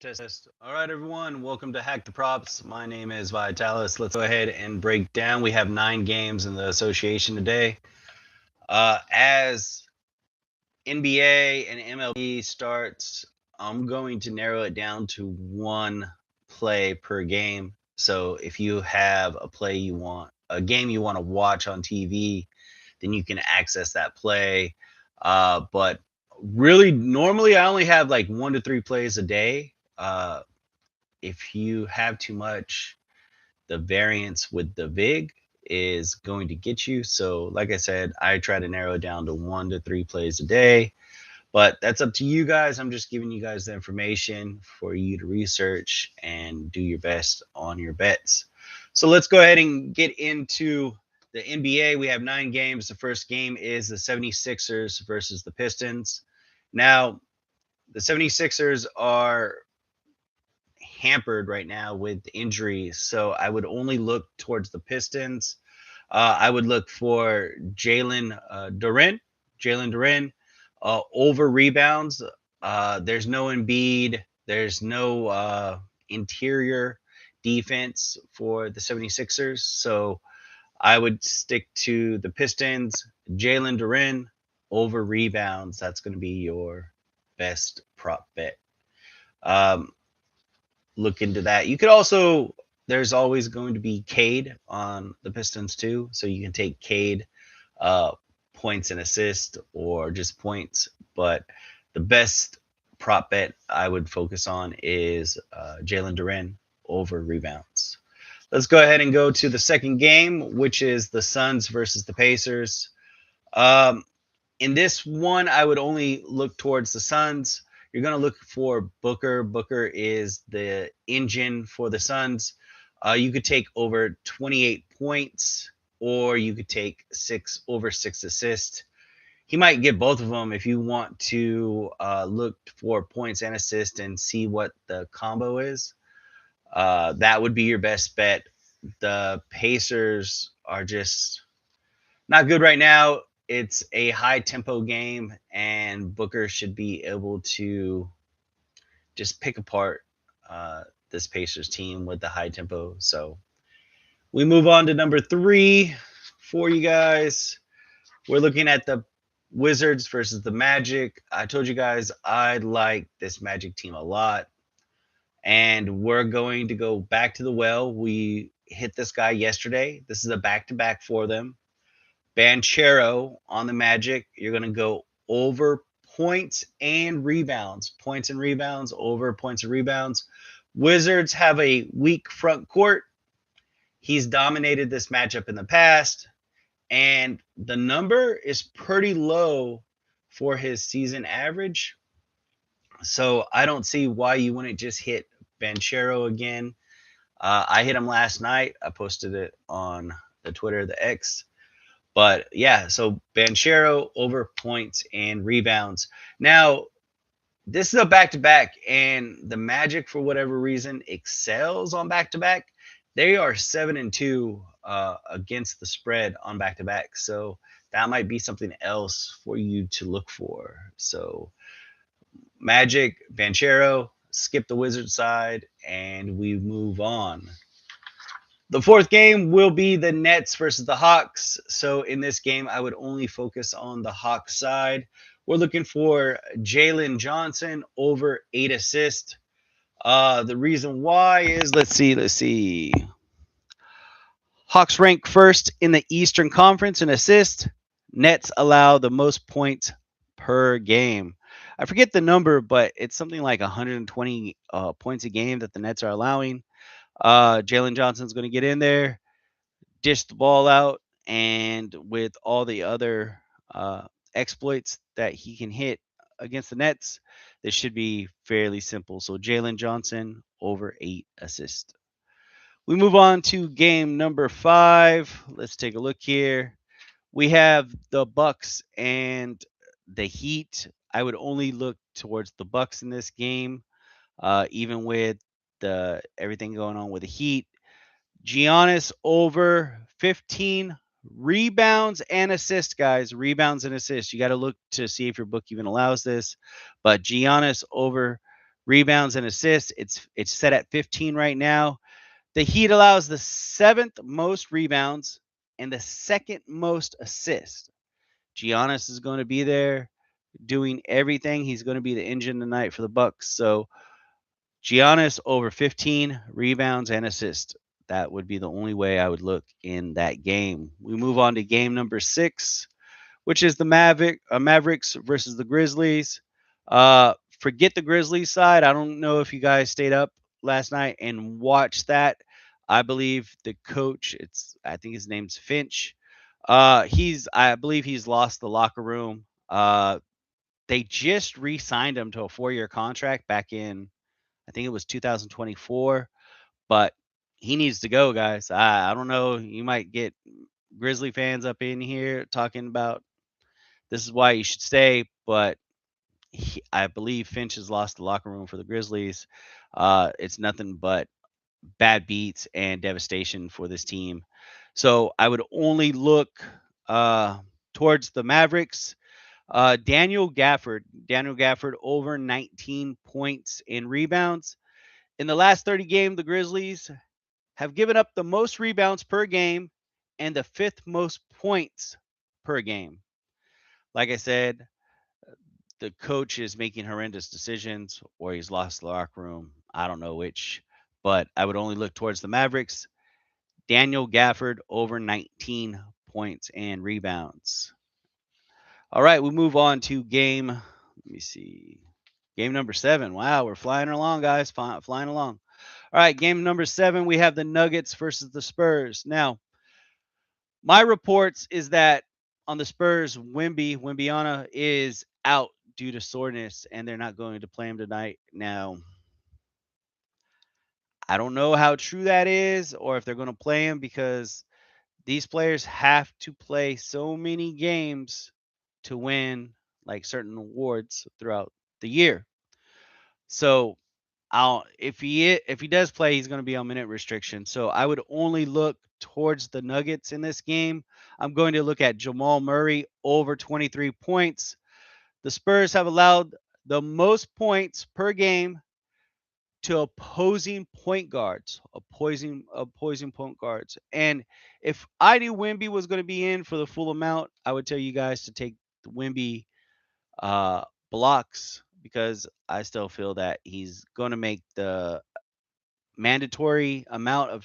Test. All right, everyone. Welcome to Hack the Props. My name is Vitalis. Let's go ahead and break down. We have 9 games in the association today. As NBA and MLB starts, I'm going to narrow it down to one play per game. So if you have a game you want to watch on TV, then you can access that play. But really, normally I only have like 1 to 3 plays a day. If you have too much, the variance with the VIG is going to get you. So, like I said, I try to narrow it down to 1 to 3 plays a day, but that's up to you guys. I'm just giving you guys the information for you to research and do your best on your bets. So, let's go ahead and get into the NBA. We have 9 games. The first game is the 76ers versus the Pistons. Now, the 76ers are hampered right now with injuries. So I would only look towards the Pistons. I would look for Jalen Duren, over rebounds. There's no Embiid. There's no interior defense for the 76ers. So I would stick to the Pistons. Jalen Duren over rebounds. That's going to be your best prop bet. Um, look into that. You could also there's always going to be Cade on the Pistons too, so you can take Cade uh, points and assist or just points. But the best prop bet I would focus on is Jalen Duren over rebounds. Let's go ahead and go to the second game, which is the Suns versus the Pacers. Um, in this one, I would only look towards the Suns. You're going to look for Booker. Booker is the engine for the Suns. You could take over 28 points, or you could take 6 assists. He might get both of them if you want to look for points and assists and see what the combo is. That would be your best bet. The Pacers are just not good right now. It's a high tempo game, and Booker should be able to just pick apart this Pacers team with the high tempo. So we move on to number 3 for you guys. We're looking at the Wizards versus the Magic. I told you guys I like this Magic team a lot, and we're going to go back to the well. We hit this guy yesterday. This is a back to back for them. Banchero on the Magic, you're going to go over points and rebounds. Points and rebounds, over points and rebounds. Wizards have a weak front court. He's dominated this matchup in the past, and the number is pretty low for his season average. So I don't see why you wouldn't just hit Banchero again. I hit him last night. I posted it on the Twitter, the X. But yeah, so Banchero over points and rebounds. Now, this is a back to back, and the Magic, for whatever reason, excels on back to back. They are 7-2 against the spread on back to back. So that might be something else for you to look for. So Magic, Banchero, skip the Wizard side, and we move on. The fourth game will be the Nets versus the Hawks. So in this game, I would only focus on the Hawks side. We're looking for Jalen Johnson over 8 assists. The reason why is let's see. Hawks rank first in the Eastern Conference in assists. Nets allow the most points per game. I forget the number, but it's something like 120 points a game that the Nets are allowing. Jalen Johnson's going to get in there, dish the ball out, and with all the other exploits that he can hit against the Nets, this should be fairly simple. So Jalen Johnson over 8 assists. We move on to game number 5. Let's take a look here. We have the Bucks and the Heat. I would only look towards the Bucks in this game, even with the everything going on with the Heat. Giannis over 15 rebounds and assists, guys. Rebounds and assists. You got to look to see if your book even allows this. But Giannis over Rebounds and assists, it's set at 15 right now. The Heat allows the seventh most rebounds and the second most assists. Giannis is going to be there doing everything. He's going to be the engine tonight for the Bucks. So Giannis over 15 rebounds and assists. That would be the only way I would look in that game. We move on to game number 6, which is the Mavericks versus the Grizzlies. Forget the Grizzlies side. I don't know if you guys stayed up last night and watched that. I believe the coach, I think his name's Finch. I believe he's lost the locker room. They just re-signed him to a 4-year contract back in, I think it was 2024, but he needs to go, guys. I don't know. You might get Grizzly fans up in here talking about this is why you should stay, but I believe Finch has lost the locker room for the Grizzlies. It's nothing but bad beats and devastation for this team. So I would only look towards the Mavericks. Daniel Gafford over 19 points and rebounds. In the last 30 games, the Grizzlies have given up the most rebounds per game and the fifth most points per game. Like I said, the coach is making horrendous decisions or he's lost the locker room. I don't know which, but I would only look towards the Mavericks. Daniel Gafford over 19 points and rebounds. All right, we move on to let me see, game number 7. Wow, we're flying along, guys, flying along. All right, game number 7, we have the Nuggets versus the Spurs. Now, my reports is that on the Spurs, Wimbiana is out due to soreness, and they're not going to play him tonight. Now, I don't know how true that is, or if they're going to play him because these players have to play so many games to win like certain awards throughout the year. So if he does play, he's going to be on minute restriction. So I would only look towards the Nuggets in this game. I'm going to look at Jamal Murray over 23 points. The Spurs have allowed the most points per game to opposing point guards, opposing point guards. And if I knew Wimby was going to be in for the full amount, I would tell you guys to take the Wimby blocks because I still feel that he's going to make the mandatory amount of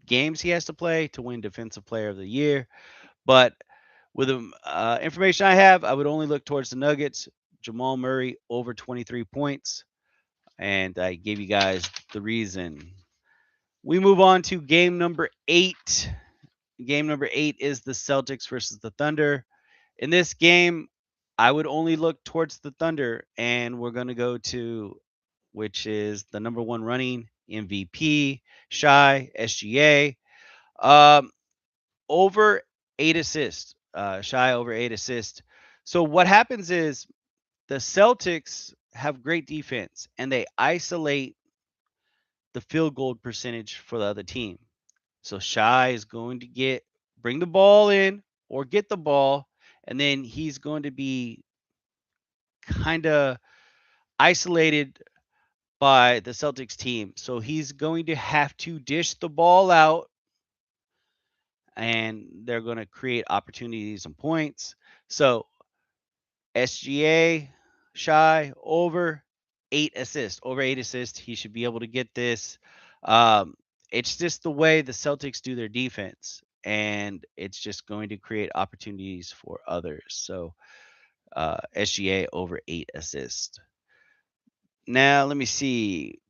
games he has to play to win Defensive Player of the Year. But with the information I have, I would only look towards the Nuggets. Jamal Murray over 23 points. And I gave you guys the reason. We move on to game number 8. Game number 8 is the Celtics versus the Thunder. In this game, I would only look towards the Thunder, and we're going to go to which is the number 1 running MVP, Shy, SGA. Um, over 8 assists. Shy over 8 assists. So what happens is the Celtics have great defense, and they isolate the field goal percentage for the other team. So Shy is going to bring the ball in or get the ball, and then he's going to be kind of isolated by the Celtics team. So he's going to have to dish the ball out and they're going to create opportunities and points. So SGA, Shy, over 8 assists. Over 8 assists. He should be able to get this. It's just the way the Celtics do their defense. And it's just going to create opportunities for others. So SGA over 8 assists. Now, let me see.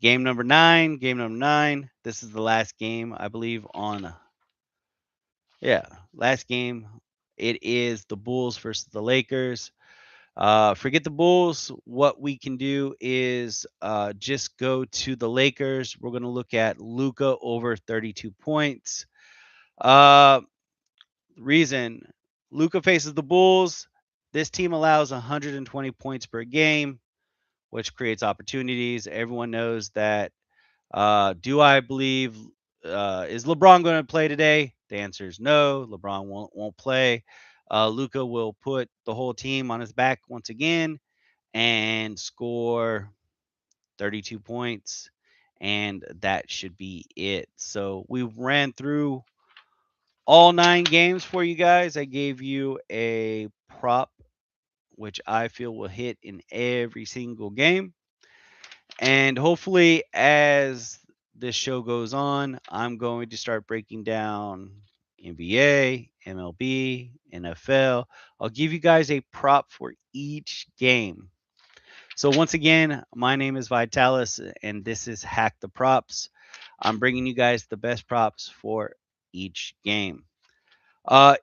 Game number 9. Game number 9. This is the last game, I believe, last game. It is the Bulls versus the Lakers. Forget the Bulls. What we can do is just go to the Lakers. We're going to look at Luka over 32 points. Reason Luka faces the Bulls. This team allows 120 points per game, which creates opportunities. Everyone knows that. Do I believe is LeBron going to play today? The answer is no. LeBron won't play. Luca will put the whole team on his back once again and score 32 points, and that should be it. So we ran through all 9 games for you guys. I gave you a prop which I feel will hit in every single game. And hopefully, as this show goes on, I'm going to start breaking down NBA, MLB, NFL. I'll give you guys a prop for each game. So, once again, my name is Vitalis, and this is Hack the Props. I'm bringing you guys the best props for each game.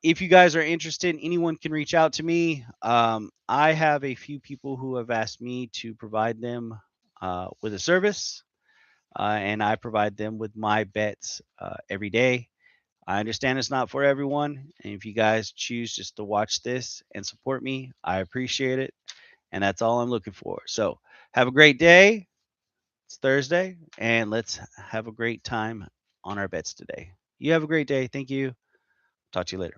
If you guys are interested, anyone can reach out to me. I have a few people who have asked me to provide them with a service, and I provide them with my bets every day. I understand it's not for everyone, and if you guys choose just to watch this and support me, I appreciate it, and that's all I'm looking for. So, have a great day. It's Thursday, and let's have a great time on our bets today. You have a great day. Thank you. Talk to you later.